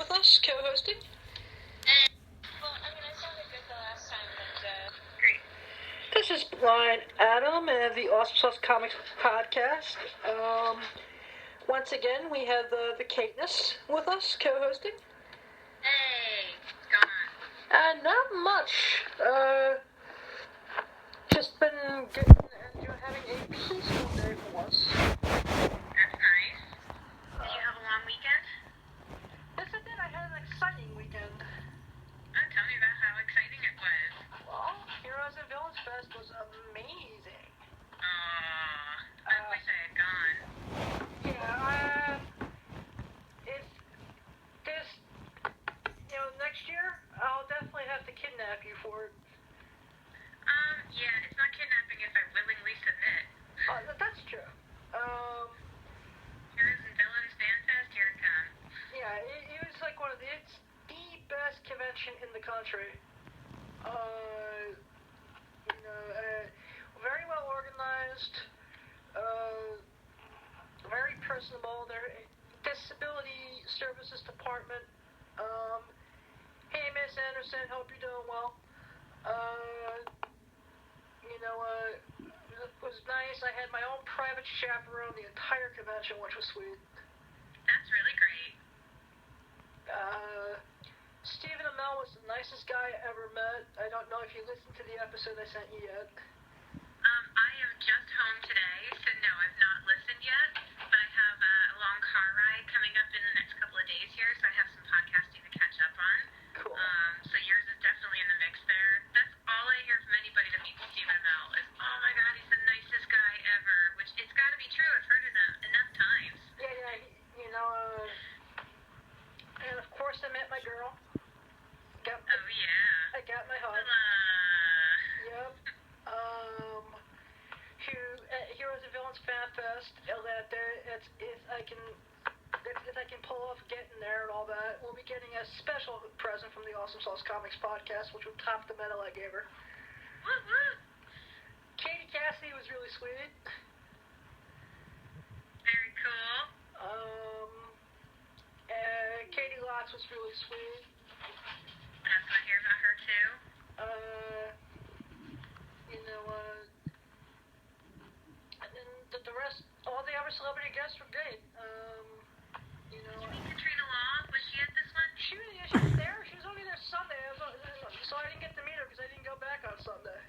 with us, co-hosting. I sounded good the last time, but great. This is Brian Adam and the Awesome Sauce Comics podcast. Once again, we have the Catness with us, co-hosting. Hey, what's going on? Not much. Just been good and having a peaceful day for once. That's nice. Did you have a long weekend? Yes, I did. I had an exciting weekend. Tell me about how exciting it was. Well, Heroes and Villains Fest was amazing. I wish I had gone. If this, next year, I'll definitely have to kidnap you for it. Yeah, it's not kidnapping if I willingly submit. That's true. Heroes and Villains Fan Fest, here it comes. Yeah, it was like it's the best convention in the country. Very well organized, very personable. Their disability services department. Hey, Miss Anderson, hope you're doing well. It was nice. I had my own private chaperone the entire convention, which was sweet. That's really great. Stephen Amell was the nicest guy I ever met. I don't know if you listened to the episode I sent you yet. I am just home today, so no, I've not listened yet, but I have a long car ride coming up in the next couple of days here, so I have some podcasting to catch up on. Cool. So yours is definitely in the mix there. That's all I hear from anybody that meets Stephen Amell is, oh my god, he's the nicest guy ever, which it's got to be true. I've heard it enough times. And of course I met my girl. I got my hug. Yep. Heroes and Villains Fan Fest. If I can pull off getting there and all that, we'll be getting a special present from the Awesome Sauce Comics podcast, which will top the medal I gave her. Woo-woo. Katie Cassidy was really sweet. Very cool. Katie Lotz was really sweet. That's what I hear about her too. And then the rest, all the other celebrity guests were great. You mean Katrina Law? Was she at this one? She was there. She was only there Sunday, so I didn't get to meet her because I didn't go back on Sunday.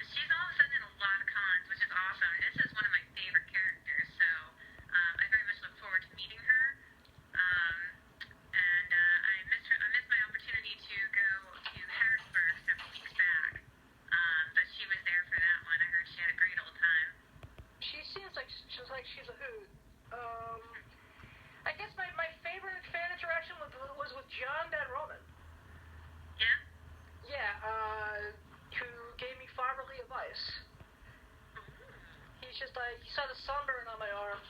She's all of a sudden in a lot of cons, which is awesome. This is one of my favorite characters, so I very much look forward to meeting her. And I missed my opportunity to go to Harrisburg several weeks back, but she was there for that one. I heard she had a great old time. She seems like she's a hoot. I guess my favorite fan interaction was with John Van Roman. Yeah? Yeah, who gave me fatherly advice. He's just like, he saw the sunburn on my arm,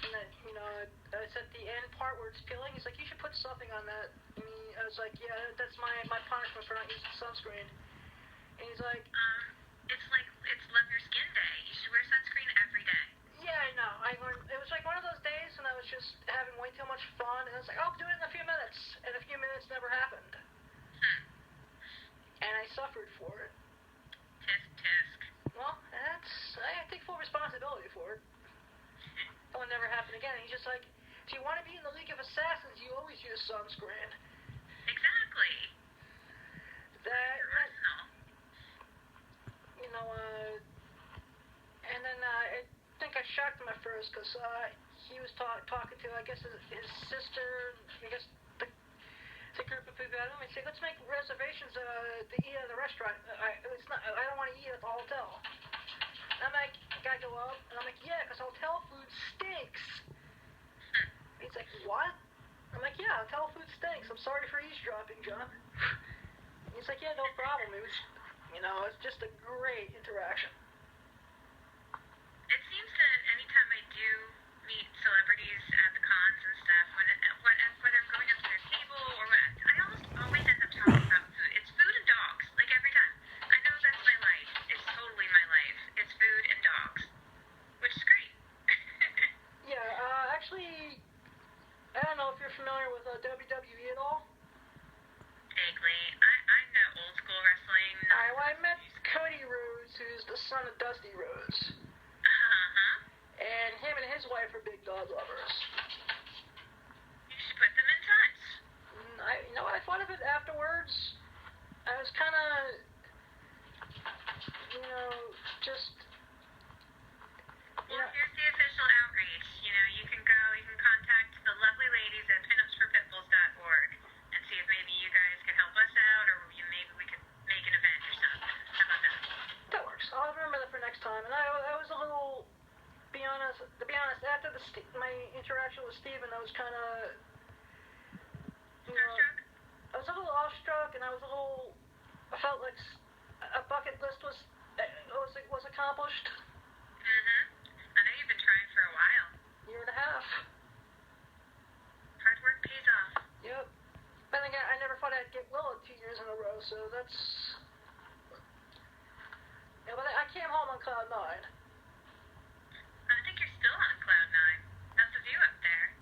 and then, it's at the end part where it's peeling. He's like, you should put something on that. And I was like, yeah, that's my punishment for not using sunscreen. And he's like, It's Love Your Skin Day. You should wear sunscreen every day. yeah, I know. It was like one of those days when I was just having way too much fun, and I was like, I'll do it in a few minutes. And a few minutes never happened. And I suffered for it. Tisk. Well, I take full responsibility for it. It'll never happen again. And he's just like, if you want to be in the League of Assassins, you always use sunscreen. Exactly. And then I think I shocked him at first because he was talking to, I guess, his sister, I guess the group of people. I don't say, let's make reservations to eat at the restaurant. I don't want to eat at the hotel. And I'm like, I go up, and I'm like, yeah, because hotel food stinks. He's like, what? I'm like, yeah, hotel food stinks. I'm sorry for eavesdropping, John. He's like, yeah, no problem. It was, it's just a great interaction. It seems that anytime I do meet celebrities at the cons and stuff, whether I'm going up to their table or what, I almost always end up talking about food. It's food and dogs, like every time. I know that's my life. It's totally my life. It's food and dogs, which is great. Yeah, actually, I don't know know if you're familiar with WWE at all. Vaguely. I know old school wrestling. Well, I met Cody Rhodes, who's the son of Dusty Rhodes. Uh-huh. And him and his wife are big dog lovers. You should put them in touch. You know what, I thought of it afterwards. I was kind of, just... Well, here's the official outreach. You can go, you can contact the lovely ladies at pinupsforpittbulls.org and see if maybe you guys could help us out, or maybe we could make an event or something. How about that? That works. I'll remember that for next time. And I was a little, to be honest, after my interaction with Steven, I was kind of, Starstruck? I was a little awestruck, and I felt like a bucket list was accomplished. Mm-hmm. I know you've been trying for a while. Year and a half. Hard work pays off. Yep. But again, I never thought I'd get Willow 2 years in a row, so that's... Yeah, but I came home on cloud 9. I think you're still on cloud 9. How's the view up there?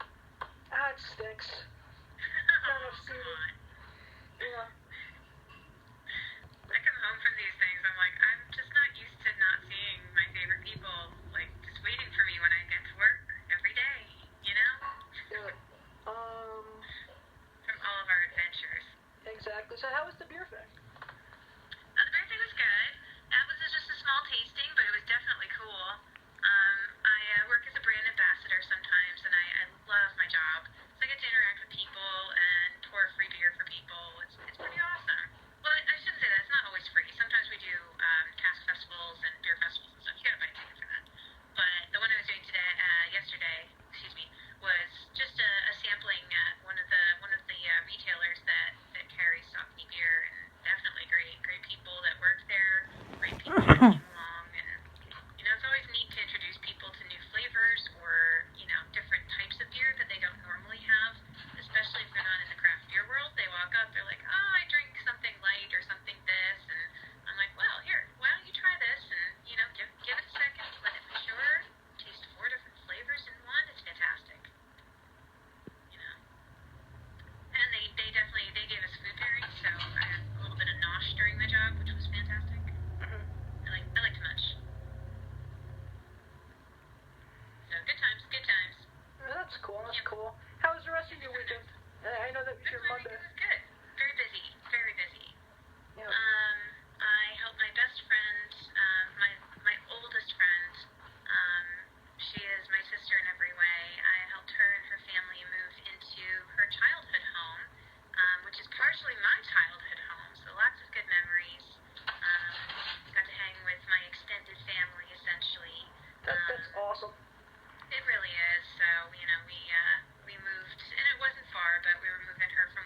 It stinks. Oh, come on. Yeah. I come home from these things, I'm like, I'm just not used to not seeing my favorite people, like, just waiting for me when I get to work every day, Yeah. From all of our adventures. Exactly. So how was the beer thing? The beer thing was good. That was just a small tasting, but it was definitely cool. I work as a brand ambassador sometimes, and I love my job. So I get to interact with people and pour free beer for people. It's pretty awesome. Well, I shouldn't say that. It's not always free. Sometimes we do cask festivals and beer festivals and stuff. You gotta buy a ticket for that. But the one I was doing yesterday, was just a sampling at one of the retailers that carries Saucony beer, and definitely great people that work there, great people that came along, and it's always neat to introduce people to new flavors or different types of beer that they don't normally have, especially if they're not in the craft beer world. They walk up, they're like, oh, I drink something light or something this, and I'm like, well, here, why don't you try this, and give it a second, let it mature, taste 4 different flavors in one. It's fantastic. And they gave us food pairing, so I had a little bit of nosh during my job, which was fantastic. I like to munch. So good times. That's cool. How was the rest of your weekend? I know that was your Monday. It was good. Very busy. Yeah. I helped my best friend, my oldest friend. She is my sister in every way. I helped her and her family move into her childhood home, which is partially my childhood home, so lots of good memories. Got to hang with my extended family, essentially. That's awesome. It really is. So, we moved, and it wasn't far, but we were moving her from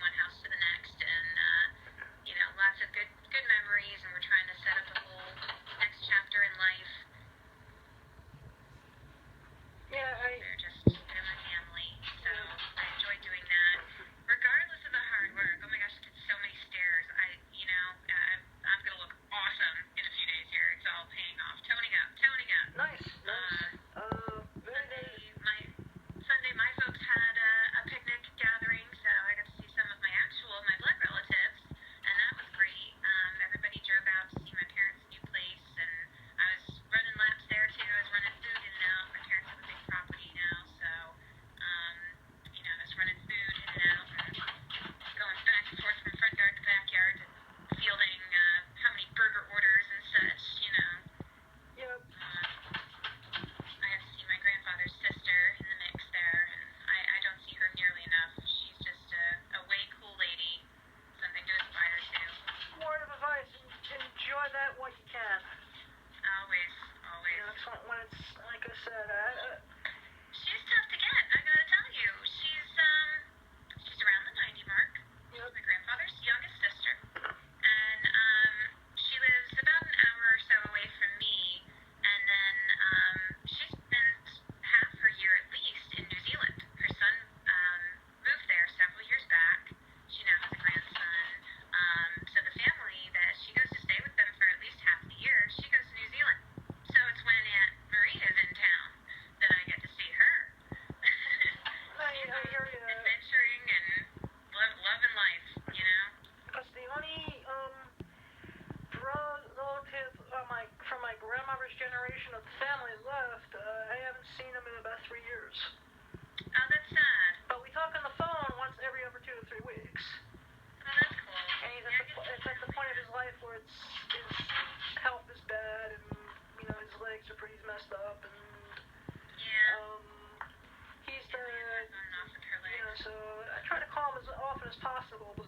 common as possible, but,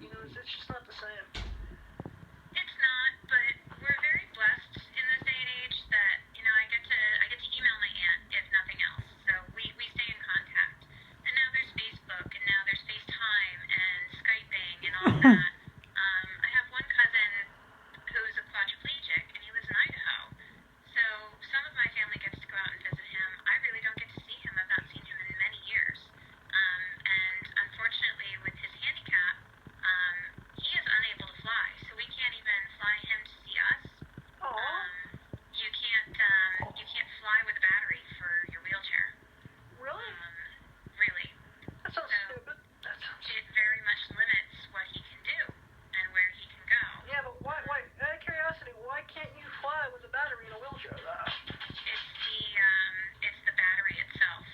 you know, it's just not the same. It's not, but we're very blessed in this day and age that, you know, I get to email my aunt if nothing else. So we stay in contact. And now there's Facebook, and now there's FaceTime and Skyping and all that. I have one cousin who's a quadriplegic, and he lives in Idaho. So some of my family gets to go out and visit him. I really don't get to see him. I've not seen him in many years. And unfortunately, with his handicap, he is unable to fly, so we can't even fly him to see us. You can't fly with a battery for your wheelchair. Really? Really. That sounds stupid. It very much limits what he can do and where he can go. Yeah, but why, out of curiosity, why can't you fly with a battery in a wheelchair, though? It's the battery itself.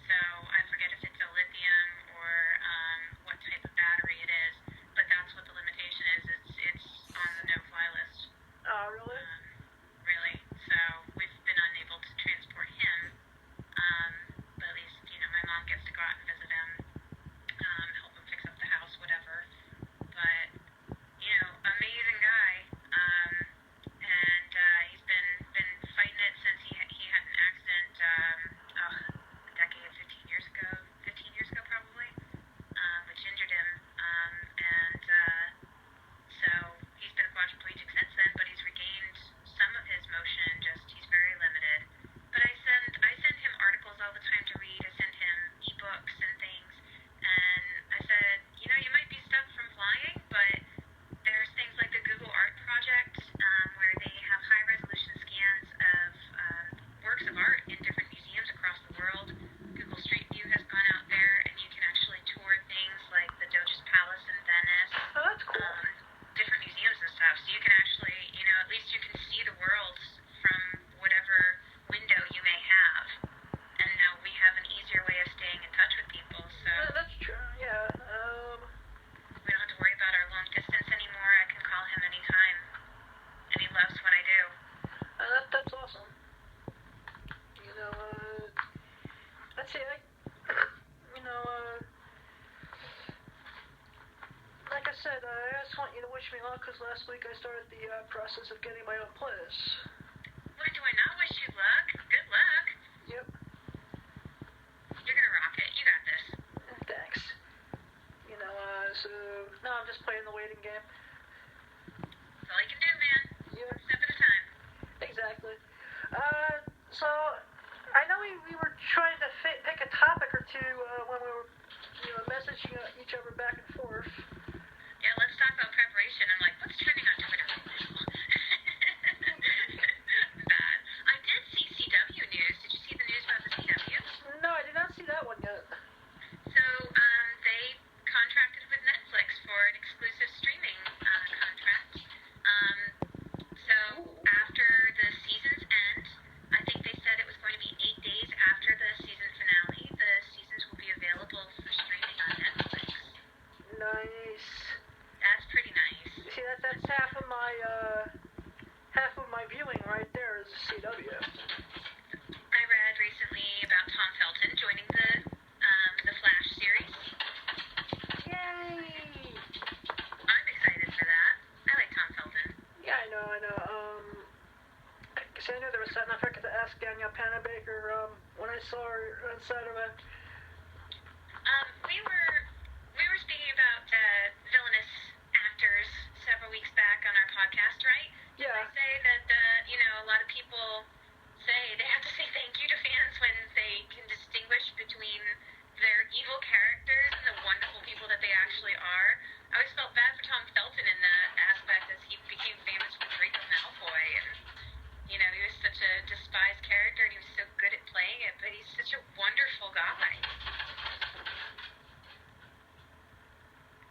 So I forget if it's a lithium or what type of battery it is, but that's what the limitation is. It's on the no-fly list. Oh, really? Really. So we've been unable to transport him. But at least, you know, my mom gets to go out and visit him, help him fix up the house, whatever. But, you know, amazing guy. And he's been fighting it since he had an accident, a decade, 15 years ago probably, which injured him. And so he's been a quadriplegic since then, but he's regained some of his motion, just he's very limited. But I send him articles all the time to read. I send him ebooks and things. And I said, you know, you might be stuck from flying, but there's things like the Google Art Project, where they have high-resolution scans of works of art in different museums across the world. Google Street View has gone out there, and you can actually tour things like the Doge's Palace in Venice. Oh, that's cool. Different museums and stuff. So you can actually, you know, at least you can see the world from whatever window you may have. And now we have an easier way of staying in touch with people. So Yeah, that's true, yeah. we don't have to worry about our long distance anymore. I can call him anytime. And he loves when I do. That's awesome. You know, let's see, like I said, I just want you to wish me luck, because last week I started the process of getting my own place. Well, do I not wish you luck? Good luck. Yep. You're gonna rock it. You got this. Thanks. You know, so now I'm just playing the waiting game. That's all you can do, man. Yeah. One step at a time. Exactly. So I know we were trying to pick a topic or two when we were, you know, messaging each other back and forth. Yeah, let's talk about preparation. I'm like, what's trending on Twitter right now? Bad. I did see CW news. Did you see the news about the CW? No, I did not see that one yet. So, they contracted with Netflix for an exclusive streaming contract. So after the seasons end, I think they said it was going to be 8 days after the season finale, the seasons will be available for streaming on Netflix. Nice. That's pretty nice. See, that's half of my viewing right there is CW. I read recently about Tom Felton joining the Flash series. Yay! I'm excited for that. I like Tom Felton. Yeah, I know. Cause I knew there was something. I forgot to ask Danielle Panabaker when I saw her on Saturday. We were speaking about villainous actors several weeks back on our podcast, right? Yeah. I say that you know, a lot of people say they have to say thank you to fans when they can distinguish between their evil characters and the wonderful people that they actually are. I always felt bad for Tom Felton in that aspect as he became famous for Draco Malfoy, and you know, he was such a despised character and he was so good at playing it, but he's such a wonderful guy.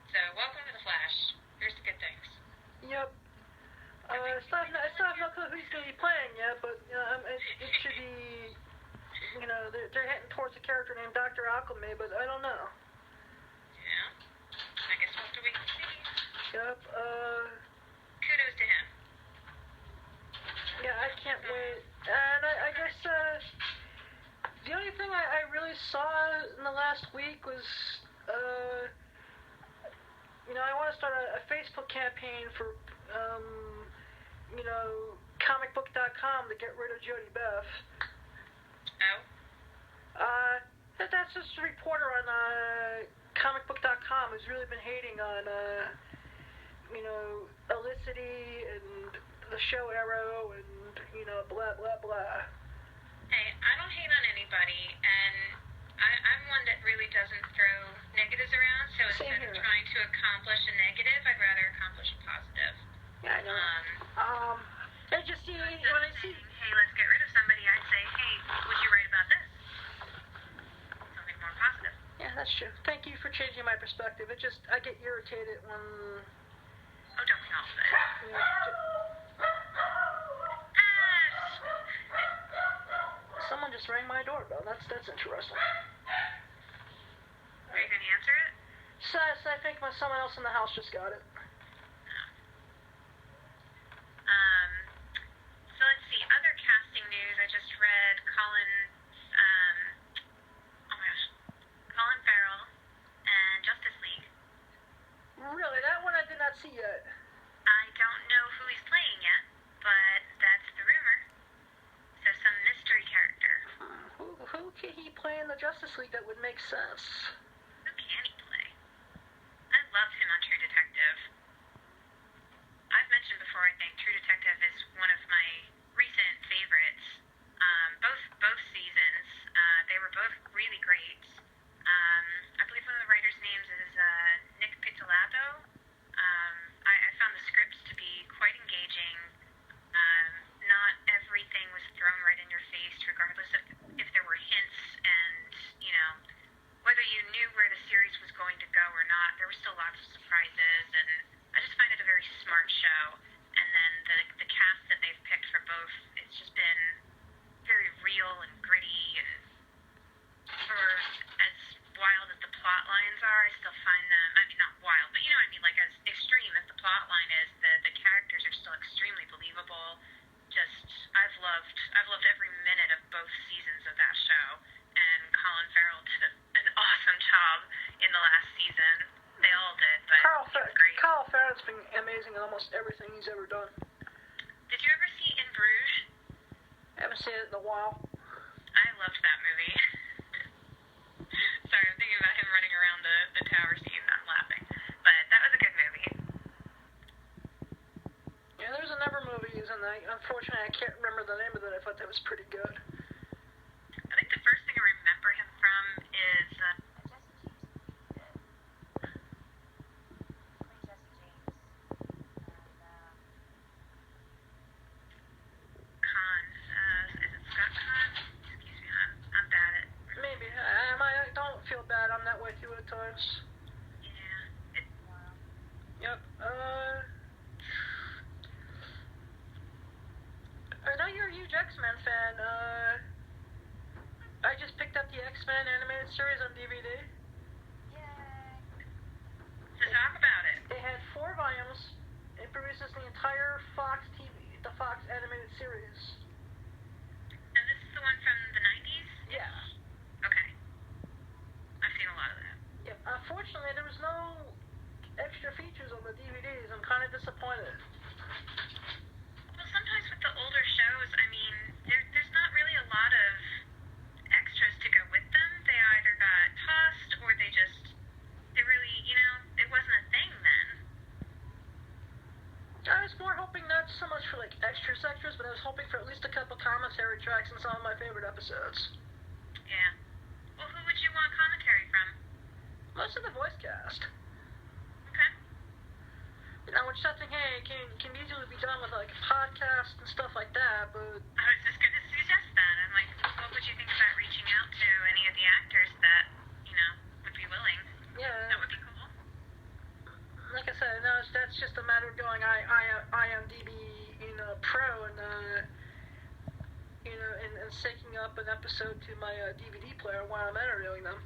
So welcome to the Flash. Here's the good things. Yep. I still have no clue who he's going to be playing yet, but it should be, you know, they're heading towards a character named Dr. Alchemy, but I don't know. Yeah. I guess we'll have to wait and see. Yep. Kudos to him. Yeah, I can't wait. And I guess the only thing I really saw in the last week was I want to start a Facebook campaign for, comicbook.com to get rid of Jody Beth. Oh? That's just a reporter on comicbook.com who's really been hating on, Elicity and the show Arrow and, blah, blah, blah. Hey, I don't hate on anybody, and I'm one that really doesn't throw negatives around, so Same instead here. of trying to accomplish a negative, I'd rather accomplish a positive. Yeah, I know. I just see, when I see... Hey, let's get rid of somebody, I'd say, hey, would you write about this? Something more positive. Yeah, that's true. Thank you for changing my perspective. I get irritated when... Oh, don't we all say? Someone just rang my doorbell. That's interesting. Are you going to answer it? So I think someone else in the house just got it. So let's see. Other casting news. I just read Colin Farrell and Justice League. Really? That one I did not see yet. I don't know who he's playing yet, but that's the rumor. So some mystery character. Who can he play in the Justice League that would make sense? Who can he play? I loved him on True Detective. I've mentioned before, I think True Detective is one of my recent favorites. Both seasons. They were both really great. I believe one of the writers' names is Nick Picciolato. I found the scripts to be quite engaging. Not everything was thrown right in your face, regardless of if there were hints and, whether you knew where the series was going to go or not, there were still lots of surprises, and I just find it a very smart show. And then the cast that they've picked for both, it's just been very real and gritty, and for as wild as the plot lines are, I still find them, I mean, not wild, but you know what I mean, like as extreme as the plot line is, the characters are still extremely believable. I've loved every minute of both seasons of that show, and Colin Farrell did an awesome job in the last season. They all did, but he was great. Colin Farrell's been amazing in almost everything he's ever done. Did you ever see In Bruges? I haven't seen it in a while. I loved that movie. Sorry, I'm thinking about him running around the tower scene. I'm laughing. But that was a good movie. Yeah, there's another movie he's in that. Unfortunately, I can't remember the name of it. I thought that was pretty good. I think the first thing I remember him from is Khan. Is it Scott Khan? Excuse me, I'm bad at. Maybe. I don't feel bad. I'm that way through at times. Yeah. Yep. I know you're a huge X-Men fan. I just picked up the X-Men animated series on DVD. So talk about it. They had 4 volumes. It produces the entire the Fox animated series. And this is the one from the 90s? Yeah. Okay. I've seen a lot of that. Yep. Unfortunately, there was no extra features on the DVDs. I'm kind of disappointed. Well, sometimes with the older shows, I mean, there's not really a lot of extras to go with them. They either got tossed or they really, it wasn't a thing then. I was more hoping not so much for like extras, but I was hoping for at least a couple commentary tracks in some of my favorite episodes. Yeah. Well, who would you want commentary from? Most of the voice cast. Okay. Which something, hey, can easily be done with like a podcast and stuff like that, but... I was just going to suggest that. I'm like, what would you think about reaching out to any of the actors that, would be willing? Yeah. That would be cool. Like I said, no, that's just a matter of going IMDb, Pro and, and syncing up an episode to my DVD player while I'm interviewing them.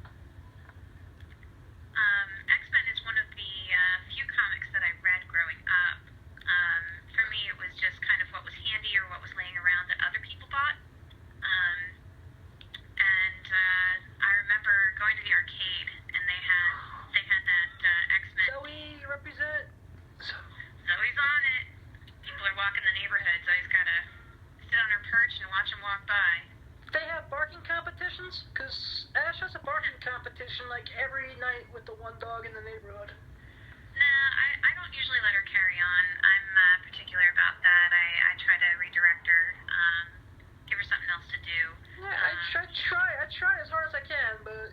X-Men is one of the few comics that I read growing up. For me, it was just kind of what was handy or what was laying around that other people bought. And I remember going to the arcade, and they had like every night with the one dog in the neighborhood? Nah, I don't usually let her carry on. I'm particular about that. I try to redirect her, give her something else to do. Yeah, I try as hard as I can, but,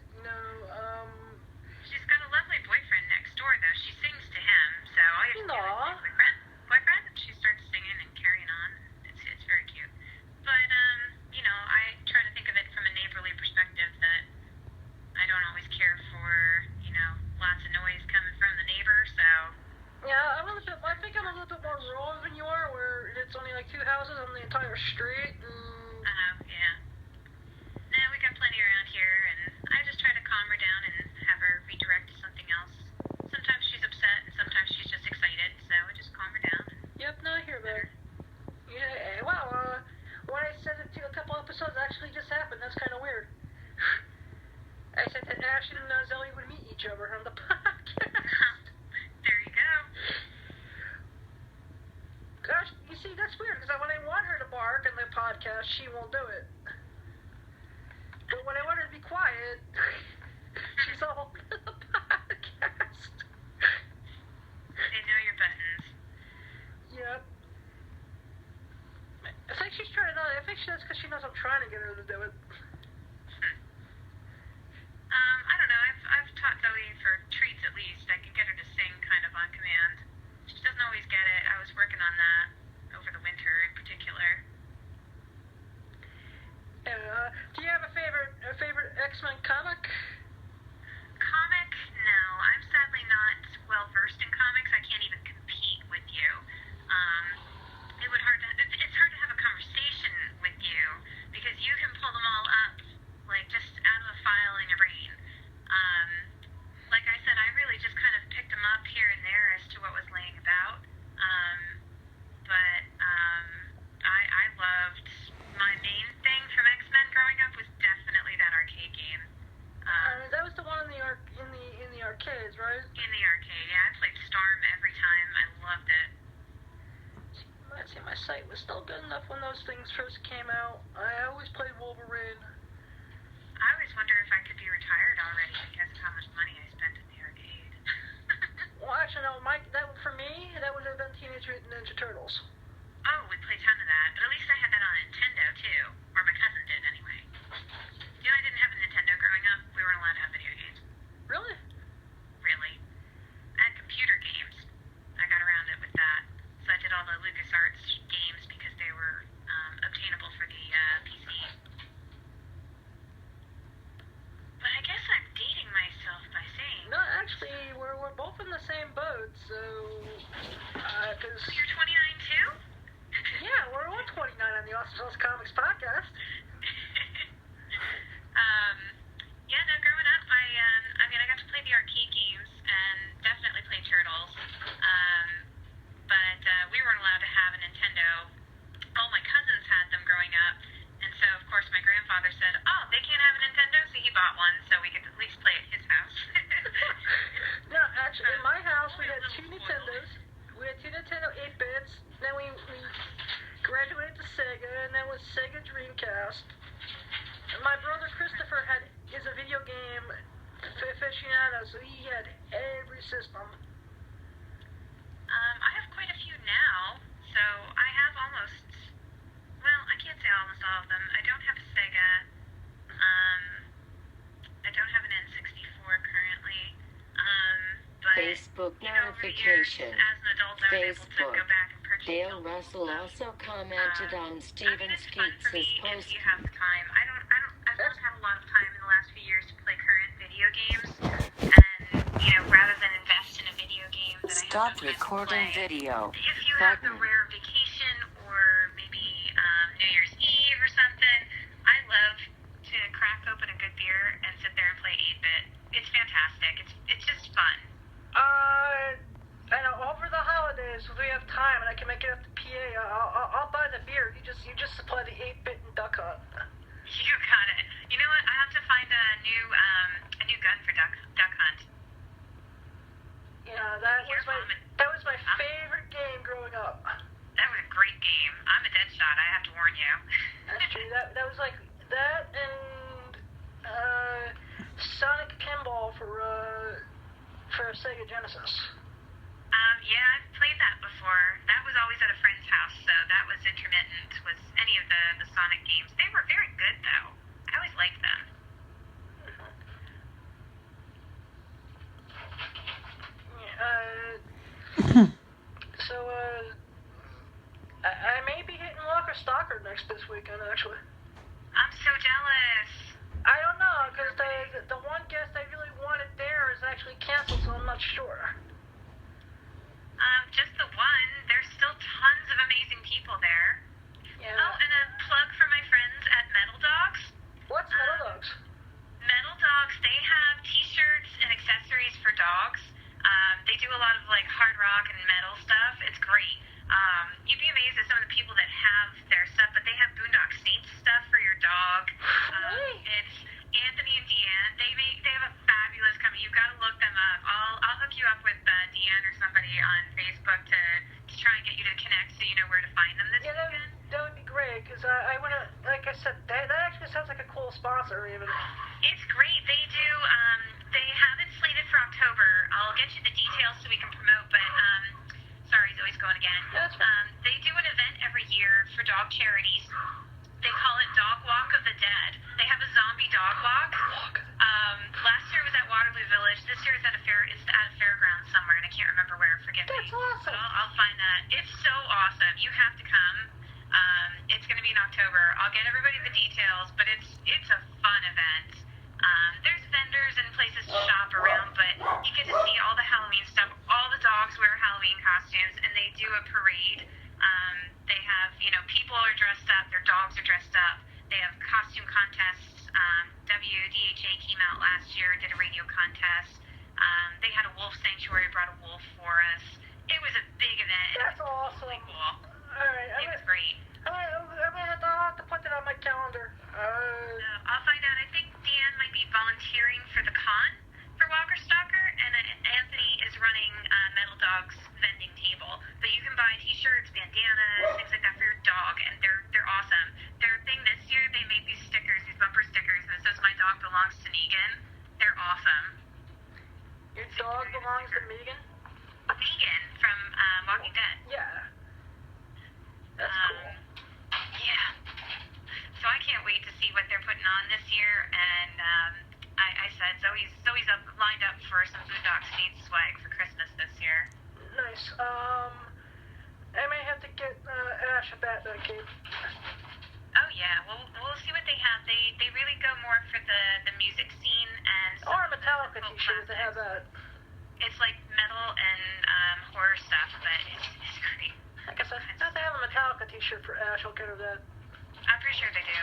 She's got a lovely boyfriend next door, though. She sings to him, so all you have to do is say, boyfriend, and she starts singing and carrying on. It's very cute. But, I try to think of it from a neighborly perspective that I don't always care for, lots of noise coming from the neighbor, so... Yeah, I think I'm a little bit more rural than you are, where it's only like 2 houses on the entire street, yeah. No, we got plenty around here, and I just try to calm her down and have her redirect to something else. Sometimes she's upset, and sometimes she's just excited, so I just calm her down. Yep, no, I hear that. Yeah, well, what I said it to a couple episodes actually just happened. That's kind of weird. I said that Ashton and Zoe would meet each other on the podcast. There you go. Gosh, you see, that's weird, because when I want her to bark in the podcast, she won't do it. But when I want her to be quiet, she's all over the podcast. They know your buttons. Yep. I think she's trying to. I think that's because she knows I'm trying to get her to do it. I don't know. I've taught Zoe for treats at least. I can get her to sing kind of on command. She doesn't always get it. I was working on that over the winter in particular. Do you have a favorite X-Men comic? Comic? No. I'm sadly not well versed in comics. I can't even compete with you. It's hard to have a conversation with you because you can pull them all up like just out of a file in your brain. Like I said, I really just kind of picked them up here and there as to what was laying about. I loved my main thing from X-Men growing up was definitely that arcade game. That was the one in the arcades, right? In the arcade, yeah. I played Storm every time. I loved it. Let's see, my site was still good enough when those things first came out. I always played Wolverine. I always wonder if I could be retired already because of how much money I spent in the arcade. Well, actually, no. For me, that would have been Teenage Mutant Ninja Turtles. Oh, we played a ton of that, but at least I had that on Nintendo too, or my cousin did anyway. I didn't have a Nintendo growing up. We weren't allowed to have video games. Really? Really. I had computer games. I got around it with that. So I did all the LucasArts games because they were obtainable for the PC. But I guess I'm dating myself by saying... No, actually, we're both in the same boat, so... Cause... You're 29 too? Yeah, we're all 29 on the Awesome Sauce Comics podcast. Yeah, no, growing up, I got to play the arcade games and definitely play Turtles. But we weren't allowed to have a Nintendo. All my cousins had them growing up. And so, of course, my grandfather said, oh, they can't have a Nintendo, so he bought one so we could at least play at his house. No, actually, in my house, we had 2 Nintendos. We had 2 Nintendo 8-bits. Then we graduated to Sega, and then was Sega Dreamcast. And my brother Christopher is a video game aficionado, so he had every system. I have quite a few now, so I have almost, well, I can't say almost all of them. I don't have a Sega. I don't have an N64 currently. But, Facebook over the years, notification. as an adult, I was able to Facebook. go back and purchase Dale old Russell stuff. also commented on Stephen It's fun for me Skeets' if post. you have the time. I've not had a lot of time in the last few years to play current video games, and rather than invest in a video game that I have Stop no time to recording play, video. if you have the Button. rare vacation or maybe New Year's Eve or something, I love to crack open a good beer and sit there and play 8-bit. It's fantastic. It's just fun. I know, over the holidays, if we have time and I can make it up to PA, I'll buy the beer. You just supply the 8-bit and Duck Hunt. You got it. You know what? I have to find a new gun for Duck Hunt. Yeah, that was my favorite game growing up. That was a great game. I'm a dead shot, I have to warn you. That's true. That was like that and Sonic Pinball Sega Genesis? Yeah, I've played that before. That was always at a friend's house, so that was intermittent, was any of the Sonic games. They were very good, though. I always liked them. I may be hitting Walker Stalker this weekend, actually. I'm so jealous. I don't know, because the one guest I really wanted there is actually canceled, so I'm not sure. Just the one. There's still tons of amazing people there. Yeah. Oh, and a plug for my friends at Metal Dogs. What's Metal Dogs? Metal Dogs, they have t-shirts and accessories for dogs. They do a lot of like hard rock and metal stuff. It's great. You'd be amazed at some of the people that have their stuff, but they have Boondock Saints stuff for your dog. It's Anthony and Deanne. They have a fabulous company. You've got to look them up. I'll hook you up with Deanne or somebody on Facebook to try and get you to connect so you know where to find them this weekend. That would be great, because I want to, like I said, that actually sounds like a cool sponsor, even. It's great. They do, they have it slated for October. I'll get you the details so we can promote, but, sorry, Zoe's going again. That's fine. They do an event every year for dog charities. They call it Dog Walk of the Dead. They have a zombie dog walk. Last year it was at Waterloo Village. This year it's at a fairground somewhere, and I can't remember where. Forgive me. That's awesome. But I'll find that. It's so awesome. You have to come. It's going to be in October. I'll get everybody the details, but it's a fun event. There's vendors and places to shop around, but you get to see all the Halloween stuff. All the dogs wear Halloween costumes, and they do a parade. They have, people are dressed up, their dogs are dressed up. They have costume contests. WDHA came out last year, did a radio contest. They had a wolf sanctuary, brought a wolf for us. It was a big event. That's awesome. Really cool. All right. It was great. I'll have to put that on my calendar. I'll find out. I think Deanne might be volunteering for the con for Walker Stalker, and Anthony is running Metal Dog's vending table. But you can buy t-shirts, bandanas, things like that for your dog, and they're awesome. Their thing this year, they made these stickers, these bumper stickers, and it says "My dog belongs to Negan." They're awesome. Your dog belongs to Megan? Negan from Walking Dead. Yeah. That's cool. Yeah. So I can't wait to see what they're putting on this year, and I said Zoe's lined up for some Boondock Saints swag for Christmas this year. Nice. I may have to get Ash a bat then, Kate. Oh yeah, we'll see what they have. They really go more for the music scene and Or a Metallica t-shirt if they have that. It's like metal and horror stuff, but it's great. I guess if they have a Metallica t-shirt for Ash, I'll get her that. I'm pretty sure they do.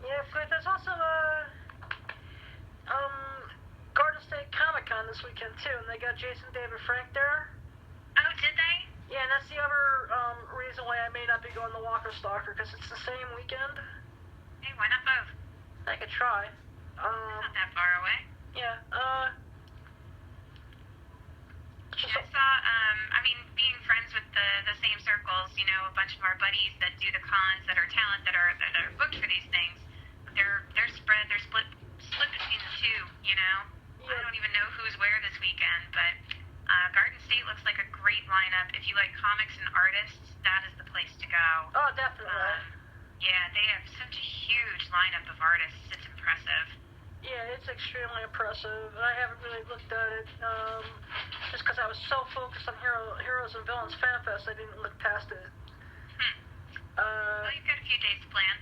Yeah, but there's also Garden State Comic-Con this weekend too, and they got Jason David Frank there. Oh, did they? Yeah, and that's the other reason why I may not be going to Walker Stalker, because it's the same weekend. Hey, why not both? I could try. Not that far away. Yeah, I saw, being friends with the same circles, a bunch of our buddies that do the cons that are talent that are booked for these things, they're split between the two, Yeah. I don't even know who's where this weekend, but Garden State looks like a great lineup. If you like comics and artists, that is the place to go. Oh, definitely. Yeah, they have such a huge lineup of artists. It's impressive. Yeah, it's extremely impressive. I haven't really looked at it, just because I was so focused on Heroes and Villains Fan Fest, I didn't look past it. Well, you've got a few days to plan.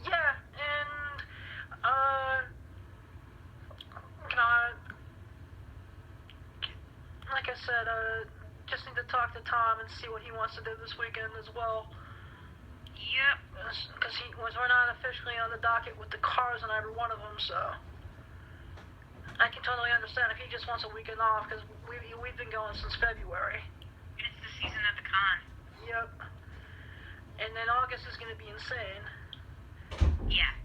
Yeah, and, like I said, just need to talk to Tom and see what he wants to do this weekend as well. Yep. Because we're not officially on the docket with the cars on every one of them, so I can totally understand if he just wants a weekend off, because we've been going since February. It's the season of the con. Yep. And then August is going to be insane. Yeah.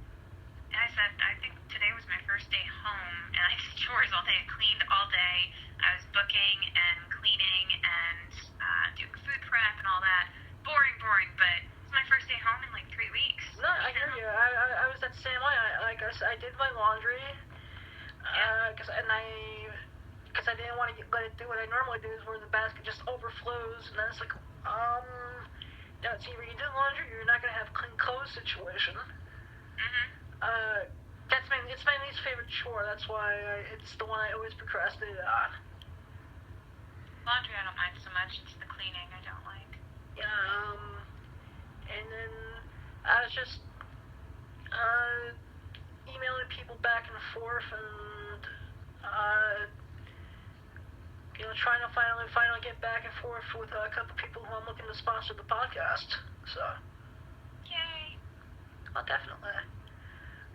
I said, I think today was my first day home, and I did chores all day. I cleaned all day. I was booking and cleaning and doing food prep and all that. Boring, but it's my first day home in like 3 weeks. No, I hear you. I was that same way. I did my laundry. And I because I didn't want to let it do what I normally do, is where the basket just overflows, and then it's like, it's either you do laundry or you're not going to have a clean clothes situation. It's my least favorite chore. That's why it's the one I always procrastinate on. Laundry I don't mind so much. It's the cleaning I don't like. And then I was just emailing people back and forth, and trying to finally get back and forth with a couple people who I'm looking to sponsor the podcast. So. Yay. Oh, definitely.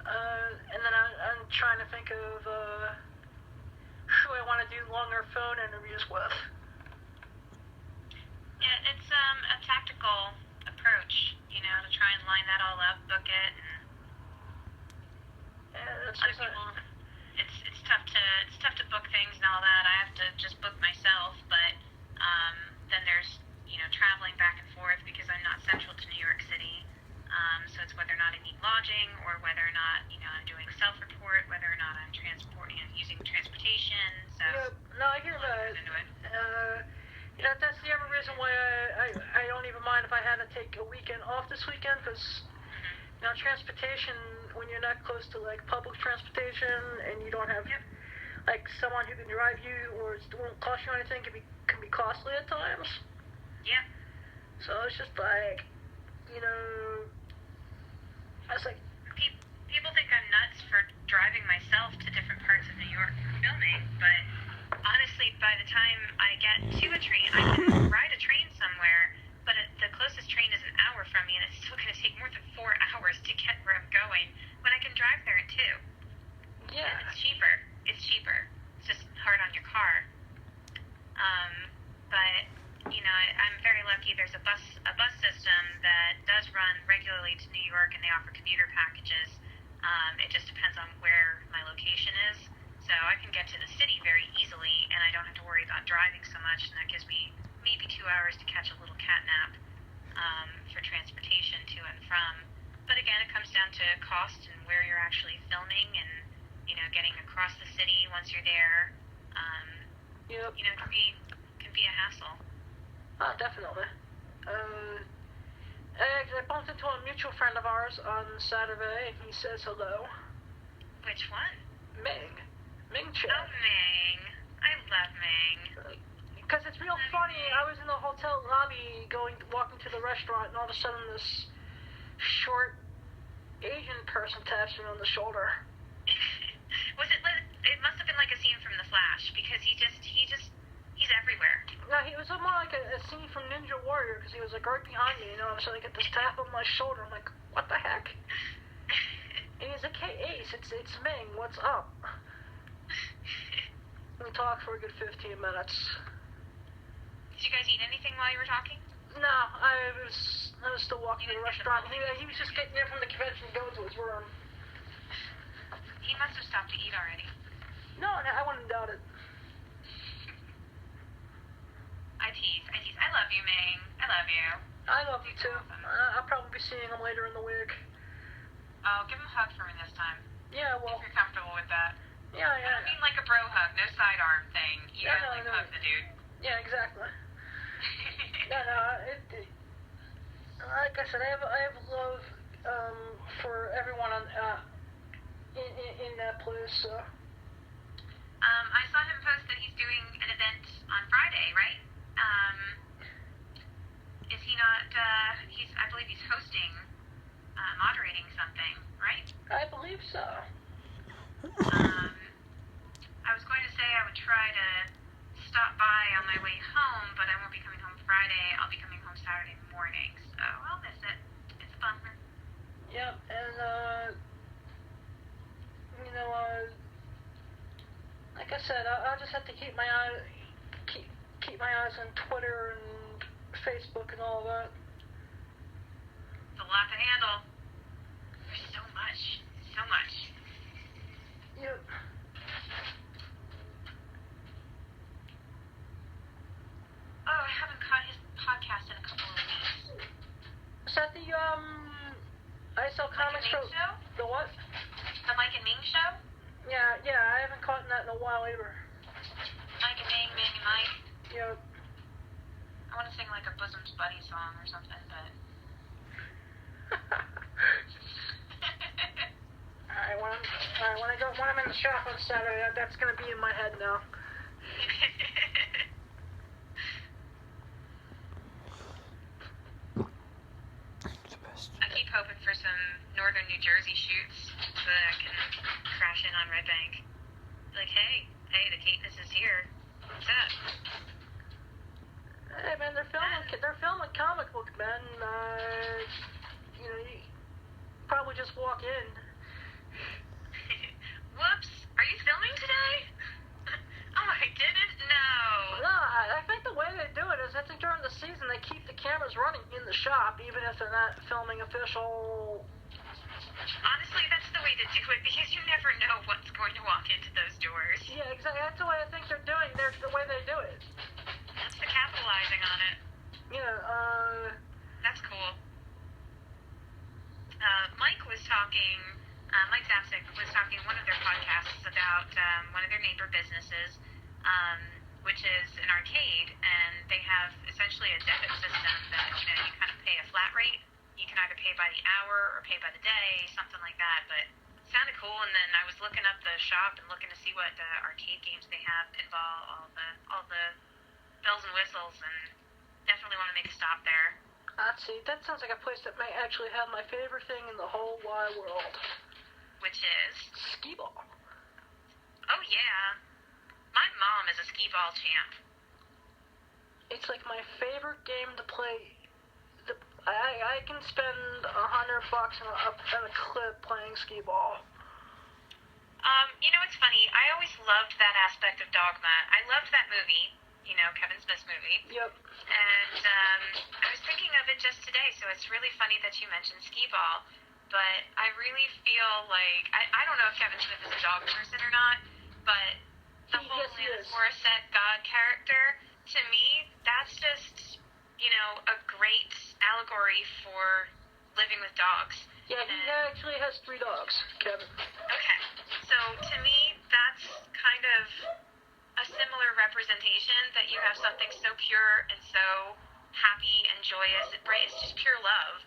And then I'm trying to think of who I want to do longer phone interviews with. Yeah, it's a tactical approach, to try and line that all up, book it. Yeah, that's a lot of people. It's tough to book things and all that. I have to just book myself, but then there's traveling back and forth because I'm not central to New York City. So it's whether or not I need lodging, or whether or not I'm doing self-report, whether or not I'm using transportation. So yeah, no, I hear that. That's the other reason why I don't even mind if I had to take a weekend off this weekend, because transportation, when you're not close to like public transportation and you don't have like someone who can drive you, or it won't cost you anything, can be costly at times. Yeah. So it's just like, I was like, people think I'm nuts for driving myself to different parts of New York for filming, but honestly, by the time I get to a train, I can ride a train somewhere, but the closest train is an hour from me, and it's still going to take more than 4 hours to get where I'm going, when I can drive there in 2. Yeah. And it's cheaper. It's just hard on your car. But I'm very lucky. There's a bus system that does run regularly to New York, and they offer commuter packages. It just depends on where my location is. So I can get to the city very easily, and I don't have to worry about driving so much, and that gives me maybe 2 hours to catch a little cat nap for transportation to and from. But again, it comes down to cost and where you're actually filming, and getting across the city once you're there. Can be a hassle. Oh, definitely. I bumped into a mutual friend of ours on Saturday, and he says hello. Which one? Ming Chen. Oh, Ming. I love Ming. Because it's real funny. I was in the hotel lobby walking to the restaurant, and all of a sudden this short Asian person taps me on the shoulder. It must have been like a scene from The Flash, because he's everywhere. No, he was more like a scene from Ninja Warrior, because he was like right behind me, so I get this tap on my shoulder. I'm like, what the heck? And he's like, hey, Ace, it's Ming, what's up? We talked for a good 15 minutes. Did you guys eat anything while you were talking? No, I was still walking to the restaurant. He was just getting there from the convention to go to his room. He must have stopped to eat already. No, I wouldn't doubt it. I tease. I love you, Ming. I love you. I love you too. I'll probably be seeing him later in the week. Oh, give him a hug for me this time. Yeah, well. If you're comfortable with that. Yeah. I don't mean like a bro hug, no sidearm thing. You gotta hug the dude. Yeah, exactly. Like I said, I have love for everyone in that place. So. I saw him post that he's doing an event on Friday, right? Is he not? I believe he's hosting, moderating something, right? I believe so. I was going to say I would try to stop by on my way home, but I won't be coming home Friday. I'll be coming home Saturday morning, so I'll miss it. It's a bummer. Yep, and like I said, I'll just have to keep my eyes on Twitter and Facebook and all that. It's a lot to handle. There's so much. Yep. Oh, I haven't caught his podcast in a couple of weeks. Is that the I sell comics show? The what? The Mike and Ming show? Yeah, I haven't caught that in a while either. Mike and Bang, Bang and Mike. Yep. I want to sing like a Bosom's Buddy song or something, but... Alright, when I'm in the shop on Saturday, that's gonna be in my head now. I keep hoping for some northern New Jersey shoots so that I can crash in on Red Bank. Like, hey, the cateness is here. What's up? Hey man, they're filming comic book men. You probably just walk in. Whoops, are you filming today? Oh, I didn't know. No, I think the way they do it is, I think during the season they keep the cameras running in the shop, even if they're not filming official. Honestly, that's the way to do it, because you never know what's going to walk into those doors. Yeah, exactly. That's the way I think they're doing. The way they do it. That's the capitalizing on it. Yeah. That's cool. Mike Zapsik was talking one of their podcasts about one of their neighbor businesses, which is an arcade, and they have essentially a debit system that, you kind of pay a flat rate. You can either pay by the hour or pay by the day, something like that, but it sounded cool. And then I was looking up the shop and looking to see what arcade games they have, pinball, all the bells and whistles, and definitely want to make a stop there. Let's see, that sounds like a place that may actually have my favorite thing in the whole wide world. Which is? Skee-ball. Oh, yeah. My mom is a skee-ball champ. It's like my favorite game to play. I can spend $100 on a clip playing skee-ball. It's funny. I always loved that aspect of Dogma. I loved that movie. Kevin Smith's movie. Yep. And I was thinking of it just today, so it's really funny that you mentioned skee-ball. But I really feel like, I don't know if Kevin Smith is a dog person or not, but the whole Alanis Morissette God character, to me, that's just, a great allegory for living with dogs. Yeah, he actually has 3 dogs, Kevin. Okay. So, to me, that's kind of a similar representation, that you have something so pure and so happy and joyous. It's just pure love.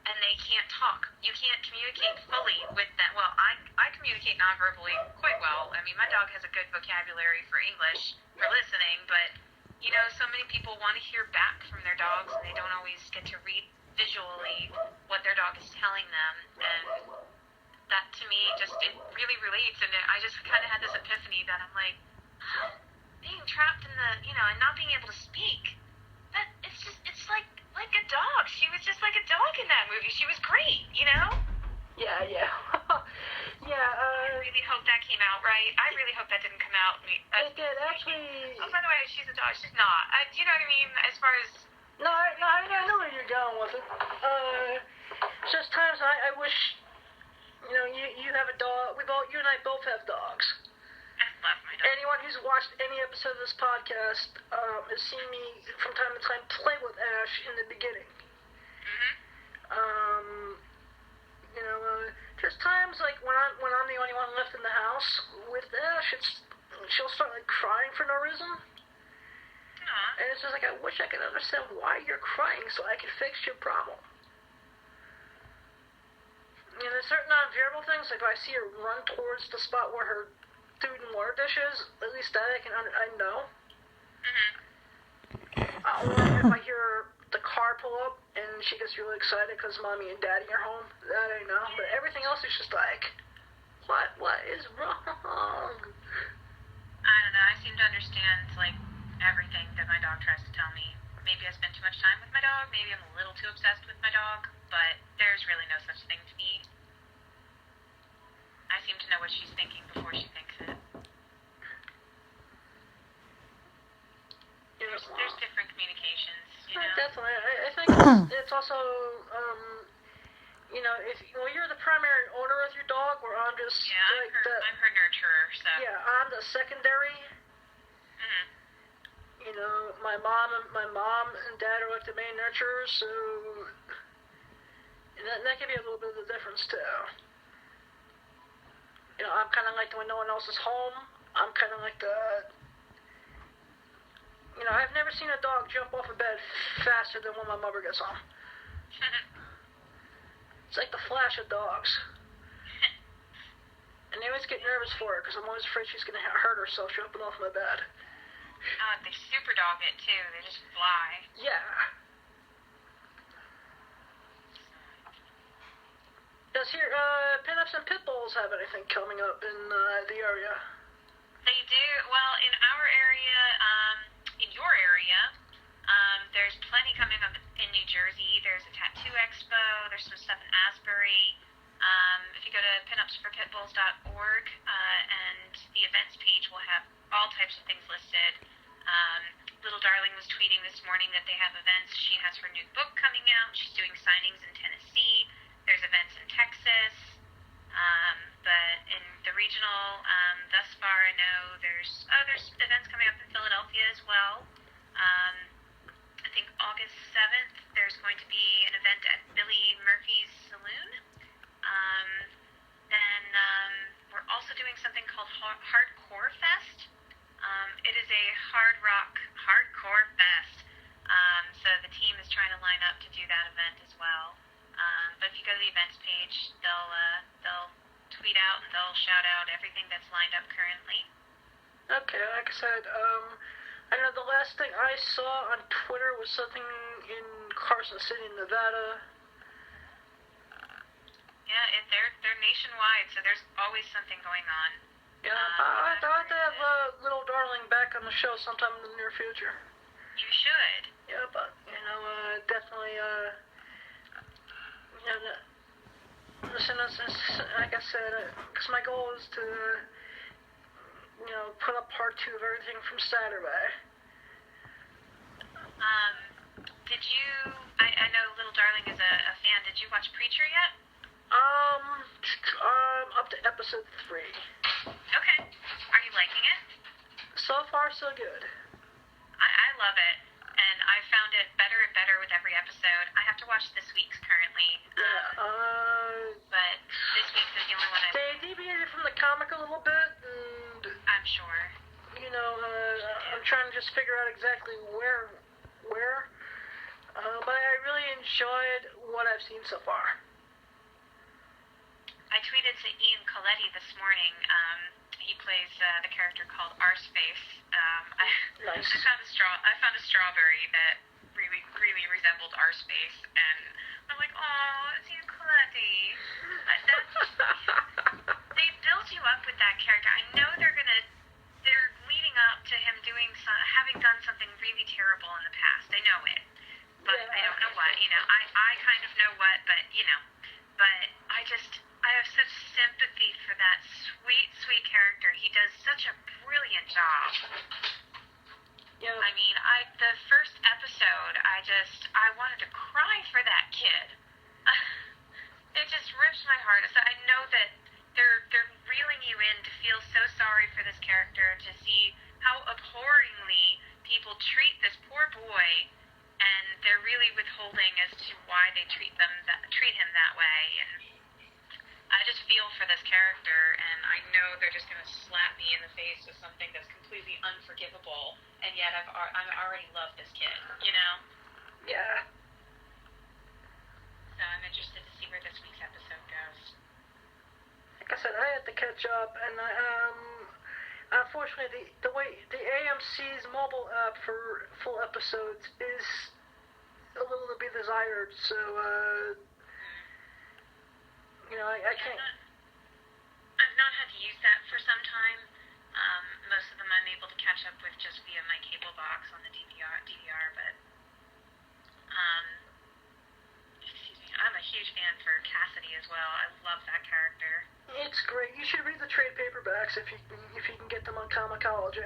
And they can't talk. You can't communicate fully with them. Well, I communicate non-verbally quite well. I mean, my dog has a good vocabulary for English, for listening, but, so many people want to hear back from their dogs, and they don't always get to read visually what their dog is telling them. And that, to me, it really relates, and I just kind of had this epiphany that I'm like, being trapped in the, and not being able to speak, it's like a dog. She was just like a dog in that movie. She was great, Yeah. Yeah, I really hope that came out right. I really hope that didn't come out. It did, actually. Oh, by the way, she's a dog. She's not. Do you know what I mean? As far as... No, I know where you're going with it. Just times I wish, you have a dog. You and I both have dogs. I love my dog. Anyone who's watched any episode of this podcast has seen me from time to time play with Ash in the beginning. There's times like when I'm the only one left in the house with Ash, she'll start like crying for no reason. Aww. And it's just like, I wish I could understand why you're crying so I can fix your problem. There's certain non-verbal things, like if I see her run towards the spot where her food and water dish is, at least that I know. Or if I hear the car pull up and she gets really excited because mommy and daddy are home, that I know. But everything else is just like, what is wrong? I don't know. I seem to understand, like, everything that my dog tries to tell me. Maybe I spend too much time with my dog. Maybe I'm a little too obsessed with my dog. But there's really no such thing to me. I seem to know what she's thinking before she thinks it. There's different communications, Definitely. I think it's also, if you're the primary owner of your dog, or I'm just I'm her nurturer, so. Yeah, I'm the secondary. My mom and dad are like the main nurturers, so that can be a little bit of the difference too. I'm kind of like when no one else is home. I'm kind of like the I've never seen a dog jump off a bed faster than when my mother gets home. It's like the Flash of dogs. And I always get nervous for her because I'm always afraid she's going to hurt herself jumping off my bed. They super dog it too. They just fly. Yeah. Does your pinups and pittbulls have anything coming up in the area? They do. Well, in our area, in your area, there's plenty coming up in New Jersey. There's a tattoo expo. There's some stuff in Asbury. If you go to pinupsforpitbulls.org, and the events page will have all types of things listed. Little Darling was tweeting this morning that they have events. She has her new book coming out. She's doing signings in Tennessee. There's events in Texas. But in the regional, thus far, I know there's events coming up in Philadelphia as well. I think August 7th, there's going to be an event at Billy Murphy's Saloon. Then we're also doing something called Hardcore Fest. It is a hard rock hardcore fest. So the team is trying to line up to do that event as well. But if you go to the events page, they'll tweet out and they'll shout out everything that's lined up currently. Okay, like I said, I know the last thing I saw on Twitter was something in Carson City, Nevada. Yeah, they're nationwide, so there's always something going on. Yeah, I thought to have Little Darling back on the show sometime in the near future. You should. Yeah, but, definitely, listen, like I said, because my goal is to, put up part 2 of everything from Saturday. Did you, I know Little Darling is a fan, did you watch Preacher yet? Up to episode 3. Okay. Are you liking it? So far, so good. I love it, and I found it better and better with every episode. I have to watch this week's currently. But this week's is the only one They deviated from the comic a little bit, and I'm sure. I'm trying to just figure out exactly where. But I really enjoyed what I've seen so far. I tweeted to Ian Coletti this morning. He plays the character called Arseface. Nice. I found a strawberry that really resembled Arseface, and I'm like, oh, it's Ian Coletti. They build you up with that character. I know they're leading up to him having done something really terrible in the past. I know it, but I don't know what. I kind of know what, but I have such sympathy for that sweet character. He does such a brilliant job. Yeah. I mean, the first episode, I wanted to cry for that kid. It just rips my heart. So I know that they're reeling you in to feel so sorry for this character, to see how abhorringly people treat this poor boy, and they're really withholding as to why they treat him that way. And I just feel for this character, and I know they're just going to slap me in the face with something that's completely unforgivable, and yet I already love this kid, Yeah. So I'm interested to see where this week's episode goes. Like I said, I had to catch up, and unfortunately, the way the AMC's mobile app for full episodes is a little to be desired, so I can't. I've not had to use that for some time. Most of them I'm able to catch up with just via my cable box on the DVR, but excuse me, I'm a huge fan for Cassidy as well. I love that character. It's great. You should read the trade paperbacks if you can get them on Comixology.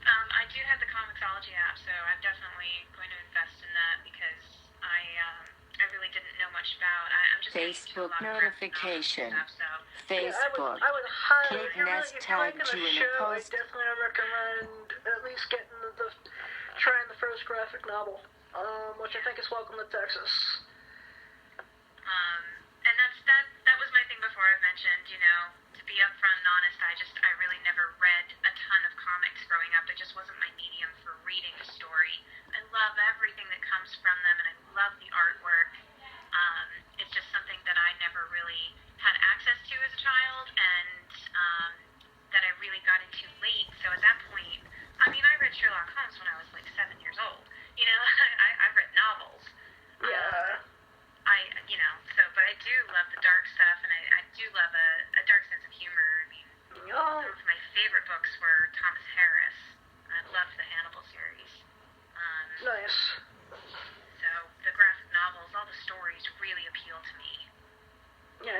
I do have the Comixology app, so I'm definitely going to invest in that because I really didn't know much about. I'm just Facebook notification. stuff, so. Facebook. I would highly, Catness if you're liking tagged the you in a show, I post. definitely recommend at least getting trying the first graphic novel, which I think is Welcome to Texas. And that was my thing before I mentioned, to be upfront and honest, I really never read a ton of comics growing up. It just wasn't my medium for reading. books were Thomas Harris. I loved the Hannibal series. Nice. So the graphic novels, all the stories really appeal to me. Yeah.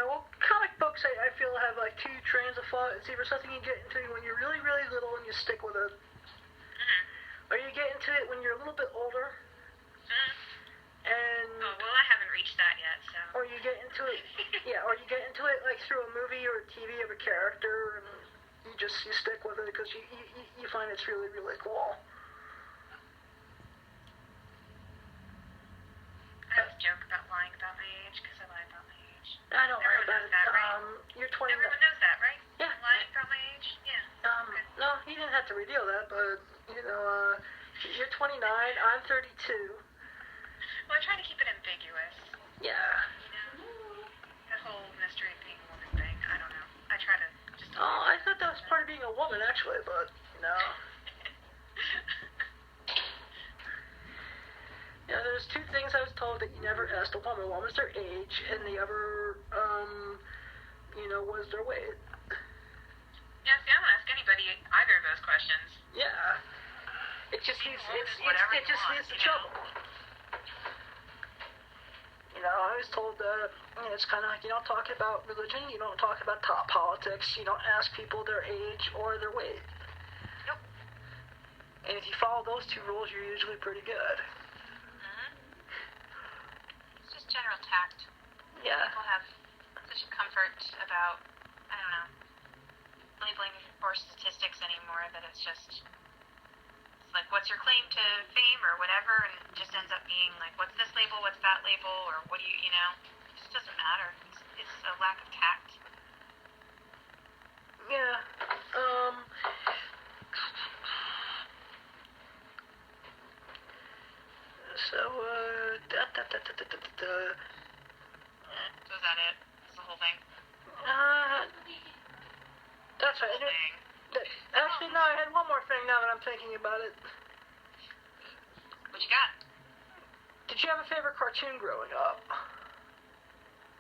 Well, comic books, I feel, have like two trains of thought. It's either something you get into when you're really, really little and you stick with it, or you get into it when you're a little bit older, and well, I haven't reached that yet, so. or you get into it, or you get into it like through a movie or a TV of a character, and you stick with it because you find it's really, really cool. I always joke about lying about my age because I lie about my age. I don't worry Everyone about knows that, it. right? You're 29. Everyone knows that, right? Yeah. Lying about my age? Yeah. Okay. No, you didn't have to reveal that, but, you're 29, I'm 32. Well, I try to keep it ambiguous. Yeah. That whole mystery of being a woman thing, I don't know. I try to just... Oh, I thought that was part of being a woman, actually, but, no. There's two things I was told that you never asked a woman. One was their age, and the other, was their weight. Yeah, see, I don't ask anybody either of those questions. Yeah. It just needs the trouble. I was told that it's kind of like you don't talk about religion, you don't talk about top politics, you don't ask people their age or their weight. Nope. And if you follow those two rules, you're usually pretty good. It's just general tact. Yeah. People have such a comfort about, I don't know, labeling or statistics anymore that it's like, what's your claim to fame or whatever, and it just ends up being like, what's this label, what's that label, or what do you, it just doesn't matter. It's a lack of tact. Yeah. So, So is that it? Is the whole thing? That's right. Actually, no, I had one more thing now that I'm thinking about it. What you got? Did you have a favorite cartoon growing up?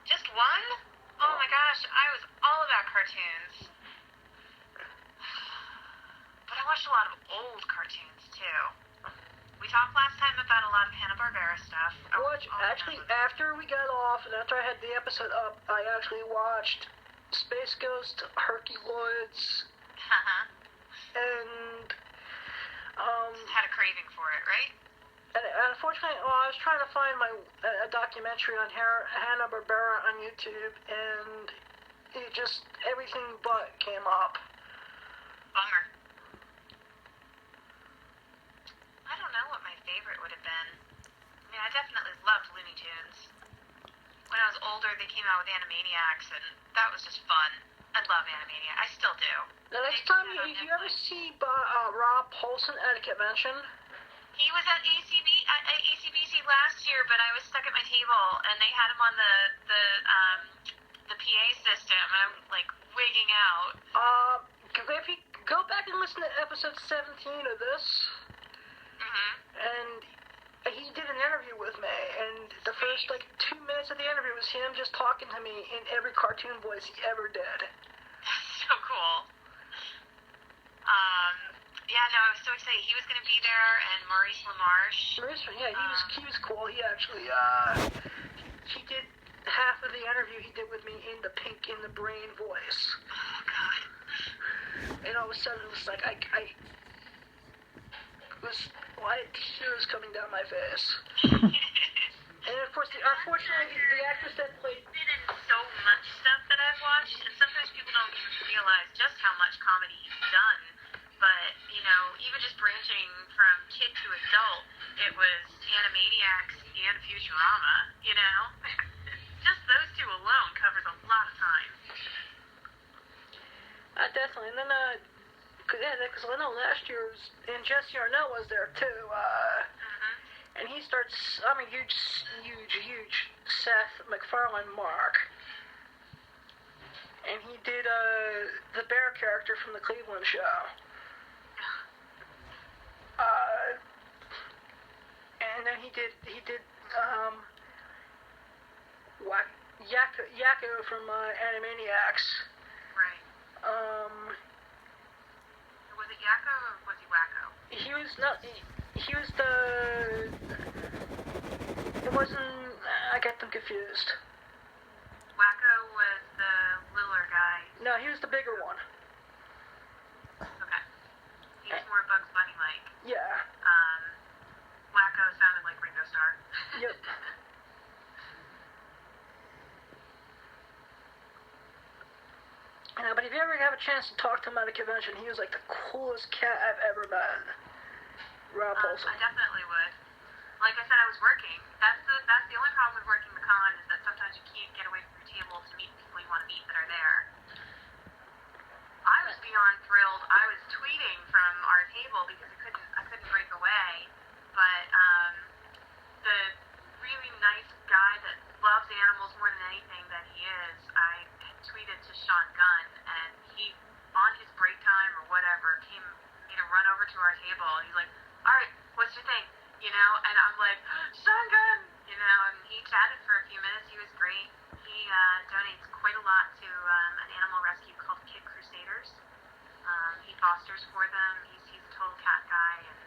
Just one? Oh my gosh, I was all about cartoons. But I watched a lot of old cartoons, too. We talked last time about a lot of Hanna-Barbera stuff. After we got off, and after I had the episode up, I actually watched Space Ghost, Herculoids, and, Just had a craving for it, right? and unfortunately, I was trying to find a documentary on Hanna-Barbera on YouTube, and it just, everything but came up. Bummer. I don't know what my favorite would have been. I mean, I definitely loved Looney Tunes. When I was older, they came out with Animaniacs, and that was just fun. I love Animaniacs. I still do. The next time, if you ever see Rob Paulson at a convention, he was at ACBC last year, but I was stuck at my table, and they had him on the PA system, and I'm like wigging out. if you go back and listen to episode 17 of this, and he did an interview with me, and the first 2 minutes of the interview was him just talking to me in every cartoon voice he ever did. That's so cool. Yeah, no, I was so excited. He was going to be there, and Maurice LaMarche. He was cool. He actually, he did half of the interview he did with me in the Pink in the Brain voice. Oh, God. And all of a sudden, it was like, tears coming down my face. And of course, unfortunately, the actress that played... Been in so much stuff that I've watched, and sometimes people don't even realize just how much comedy he's done. But, even just branching from kid to adult, it was Animaniacs and Futurama, Just those two alone covers a lot of time. Definitely. And then, because I know last year's, and Jesse Arnett was there too, and he starts, I'm a huge Seth MacFarlane mark. And he did, the bear character from the Cleveland show. And then he did Yakko from Animaniacs. Right. was not. He was the. It wasn't. I get them confused. Wacko was the littler guy. No, he was the bigger one. Okay. He was more Bugs Bunny-like. Yeah. Wacko sounded like Ringo Starr. Yep. But if you ever have a chance to talk to him at a convention, he was like the coolest cat I've ever met. Rob Paulson. I definitely would. Like I said, I was working. That's the only problem with working the con is that sometimes you can't get away from your table to meet people you want to meet that are there. I was beyond thrilled. I was tweeting from our table because I couldn't break away. But the really nice guy that loves animals more than anything that he is, I had tweeted to Sean Gunn, and he, on his break time or whatever, made a run over to our table. He's like, "All right, what's your thing?" You know, and I'm like, "Sean Gunn!" You know, and he chatted for a few minutes. He was great. He donates quite a lot to an animal rescue called Kid Crusaders. He fosters for them. He's a total cat guy, and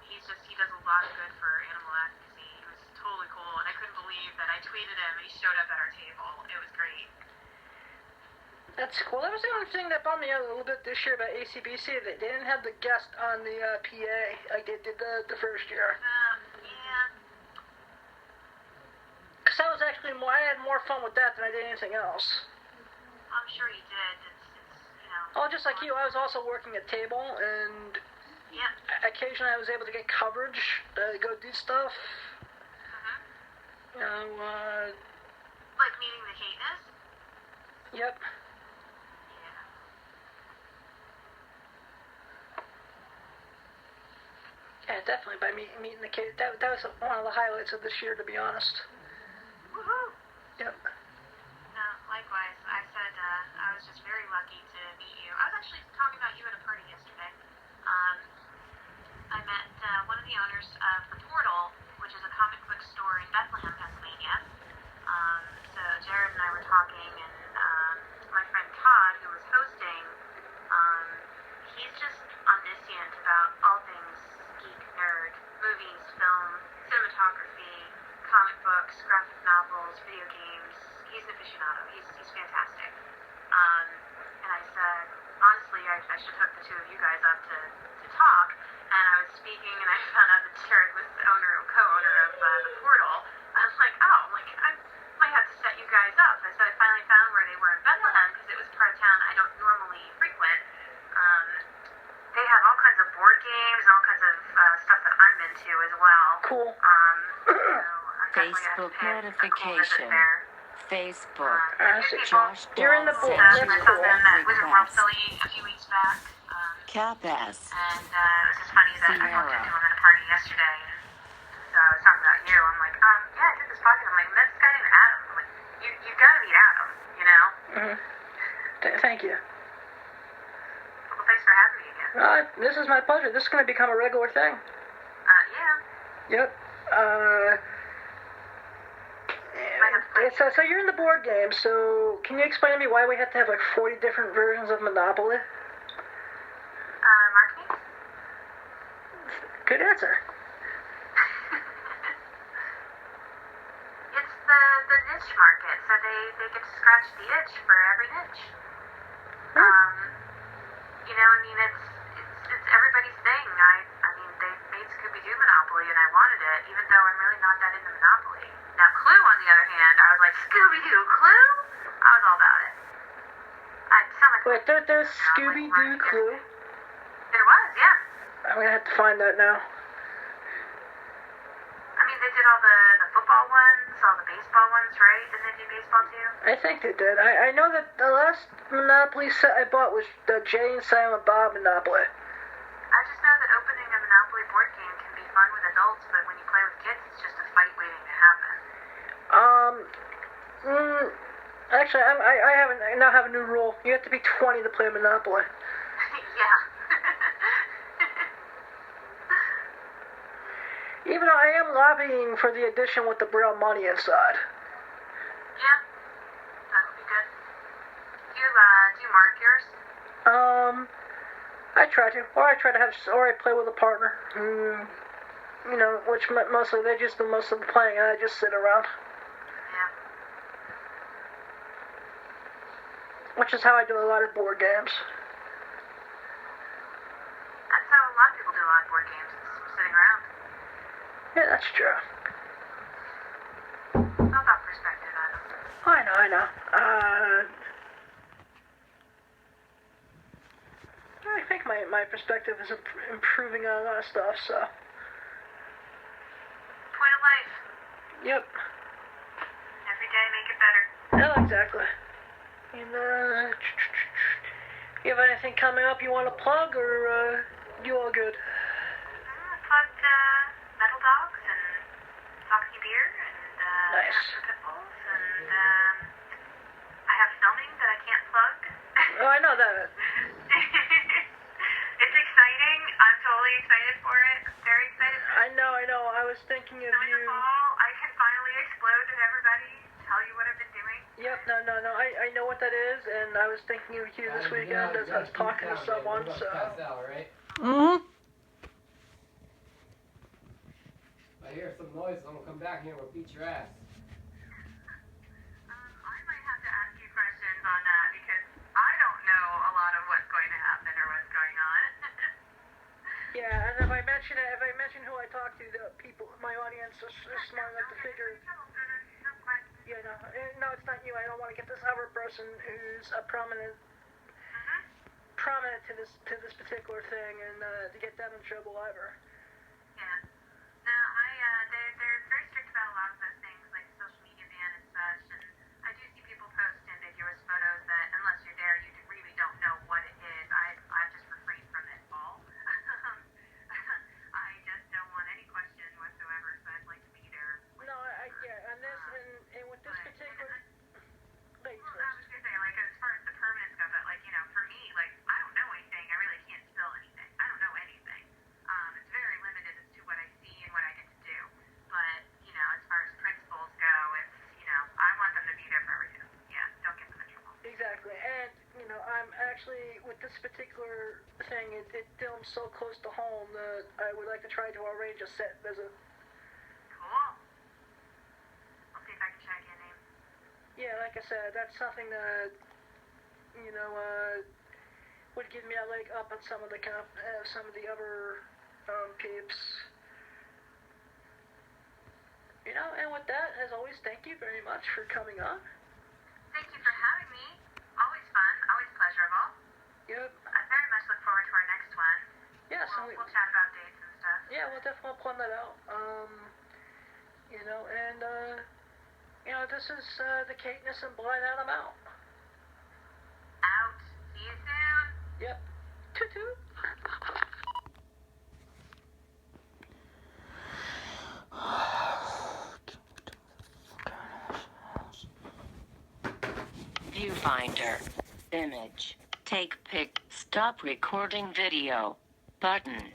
he does a lot of good for animal advocacy. He was totally cool, and I couldn't believe that I tweeted him and he showed up at our table. It was great. That's cool. That was the only thing that bummed me out a little bit this year about ACBC. They didn't have the guest on the PA like they did the first year. Yeah. Because that was actually more, I had more fun with that than I did anything else. I'm sure you did. It's you know. Oh, just like you, I was also working at table, and Yeah. occasionally I was able to get coverage, go do stuff. Mhm. You know, Like meeting the cateness. yep. Yeah. Yeah, definitely by meeting the kid. That was one of the highlights of this year, to be honest. Woohoo! Yep. No, likewise. I said I was just very lucky to meet you. I was actually talking about you at a party yesterday. I met one of the owners of The Portal, which is a comic book store in Bethlehem, Pennsylvania. So Jared and I were talking, and my friend Todd, who was hosting, he's just omniscient about all things geek, nerd, movies, film, cinematography, comic books, graphic novels, video games. He's an aficionado. He's fantastic. And I said, honestly, I should hook the two of you guys up to talk. And I was speaking, and I found out that Jared was the co-owner of The Portal. I was like, I might have to set you guys up. And so I finally found where they were in Bethlehem, because it was part of town I don't normally frequent. They have all kinds of board games, all kinds of stuff that I'm into as well. Cool. So I'm Facebook notification. Facebook. Josh You're in the board. That's I saw them at Wizard World Philly a few weeks back. Cateness. And it was just funny that I talked to him at a party yesterday. And so I was talking about you. I'm like, yeah, I did this podcast. I'm like, this guy named Adam. I'm like, you got to meet Adam, you know? Thank you. Well, thanks for having me again. This is my pleasure. This is going to become a regular thing. Yeah. Yep. So you're in the board game, so can you explain to me why we have to have like 40 different versions of Monopoly? Marketing? Good answer. It's the niche market, so they get to scratch the itch for every niche. You know, I mean, it's everybody's thing. I mean, they made Scooby-Doo Monopoly, and I wanted it, even though I'm really not that into Monopoly. Now, Clue, on the other hand, I was like, Scooby-Doo, Clue? I was all about it. Wait, there's Scooby-Doo Clue? There was, yeah. I'm going to have to find that now. I mean, they did all the football ones, all the baseball ones, right? Didn't they do baseball, too? I think they did. I know that the last Monopoly set I bought was the Jay and Silent Bob Monopoly. I just know that opening a Monopoly board game can be fun with adults, but when you play with kids, it's just a fight waiting to happen. Actually, I now have a new rule. You have to be 20 to play Monopoly. Yeah. Even though I am lobbying for the edition with the Braille money inside. Yeah. That would be good. Do you mark yours? I try to, or I play with a partner. Which mostly they just do most of the playing, and I just sit around. Yeah. Which is how I do a lot of board games. That's how a lot of people do a lot of board games, sitting around. Yeah, that's true. Not that perspective, Adam. I know. I think my perspective is improving on a lot of stuff, so. Point of life. Yep. Every day make it better. No, exactly. And, you have anything coming up you want to plug, or, you all good? Plugged, Metal Dogs and Foxy Beer and, Nice. Pittbulls and, I have filming that I can't plug. Oh, I know that. It's exciting. I'm totally excited for it. Very excited for it. I know. I was thinking of So in the you. fall, I can finally explode to everybody, tell you what I've been doing. Yep, no. I know what that is, and I was thinking of you this weekend as I was talking to someone, so. Mm-hmm. I hear some noise, I'm gonna come back here and we'll beat your ass. I might have to ask you questions on that because I don't know a lot of what's going to happen or what's going on. Yeah, and if I mention who I talk to, the people, my audience is smart enough to figure. Yeah, no, it's not you. I don't want to get this other person who's a prominent to this particular thing, and to get them in trouble either. Yeah. No, they're very strict about a lot of those things, like social media ban and such, and I do see people post ambiguous photos that, unless you're there, you really don't know what it is. I've just refrained from it all. I just don't want any question whatsoever, so I'd like to be there. No, on this, and with this particular. Well, I was gonna say, like, as far as the permanent stuff, but, like, for me, like, I don't know anything. I really can't spill anything. I don't know anything. It's very limited as to what I see and what I get to do. But, as far as principles go, it's, I want them to be there for everything. Yeah, don't get them in trouble. Exactly, and, I'm actually, with this particular thing, it films so close to home that I would like to try to arrange a set visit. Cool. I'll see if I can check your name. Yeah, like I said, that's something that, would give me a leg up on some of the other peeps. And with that, as always, thank you very much for coming on. Thank you for having me. Always fun, always pleasurable. Yep. I very much look forward to our next one. Yeah, We'll chat about dates and stuff. Yeah, we'll definitely plan that out. This is the Cateness and Blind Adam out. Out. See you soon. Yep. Toot-toot. Viewfinder. Image. Take pic. Stop recording video. Button.